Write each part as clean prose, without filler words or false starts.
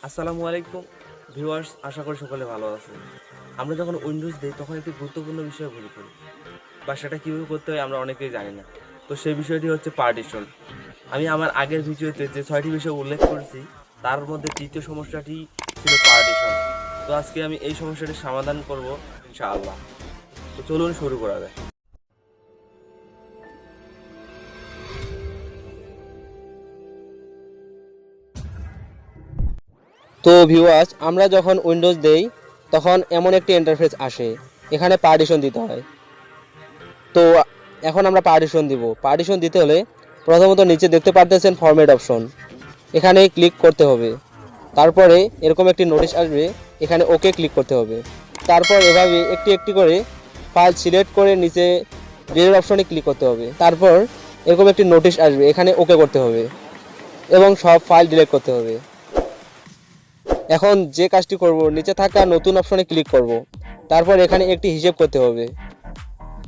আসসালামু আলাইকুম ভিউয়ার্স, আশা করি সকলে ভালো আছেন। আমরা যখন উইন্ডোজ দিই তখন একটি গুরুত্বপূর্ণ বিষয় ভুল করি, বা সেটা কীভাবে করতে হয় আমরা অনেকেই জানি না। তো সেই বিষয়টি হচ্ছে পার্টিশন। আমি আমার আগের ভিডিওতে যে 6টি বিষয় উল্লেখ করেছি তার মধ্যে তৃতীয় সমস্যাটি ছিল পার্টিশন। তো আজকে আমি এই সমস্যাটির সমাধান করব ইনশাআল্লাহ। তো চলুন শুরু করা যায়। তো ভিউয়ার্স, আমরা যখন উইন্ডোজ দেই তখন এমন একটি ইন্টারফেস আসে, এখানে পার্টিশন দিতে হয়। তো এখন আমরা পার্টিশন দিব। পার্টিশন দিতে হলে প্রথমত নিচে দেখতে পারতেছেন ফরম্যাট অপশন, এখানে ক্লিক করতে হবে। তারপরে এরকম একটি নোটিশ আসবে, এখানে ওকে ক্লিক করতে হবে। তারপর এভাবে একটি একটি করে ফাইল সিলেক্ট করে নিচে ডিলিট অপশনে ক্লিক করতে হবে। তারপর এরকম একটি নোটিশ আসবে, এখানে ওকে করতে হবে এবং সব ফাইল ডিলিট করতে হবে। এখন যে কাজটি করব, নিচে থাকা নতুন অপশনে ক্লিক করব। তারপর এখানে একটি হিসেব করতে হবে।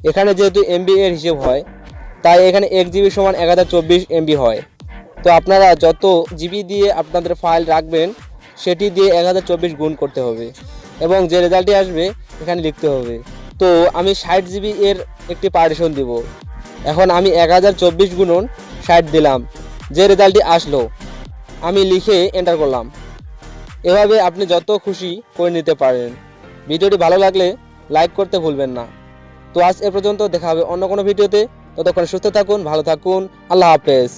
এখানে যেহেতু এমবি এর হিসেব হয়, তাই এখানে 1 জিবি সমান 1024 এমবি হয়। তো আপনারা যত জিবি দিয়ে আপনাদের ফাইল রাখবেন সেটি দিয়ে 1024 গুণ করতে হবে এবং যে রেজাল্টটি আসবে এখানে লিখতে হবে। তো আমি 60 জিবি এর একটি পার্টিশন দিব। এখন আমি 1024 গুণন 60 দিলাম, যে রেজাল্টটি আসলো আমি লিখে এন্টার করলাম। এভাবে আপনি যত খুশি করে নিতে পারেন। ভিডিওটি ভালো লাগলে লাইক করতে ভুলবেন না। তো আজ এ পর্যন্ত, দেখা হবে অন্য কোনো ভিডিওতে। ততক্ষণ সুস্থ থাকুন, ভালো থাকুন। আল্লাহ হাফেজ।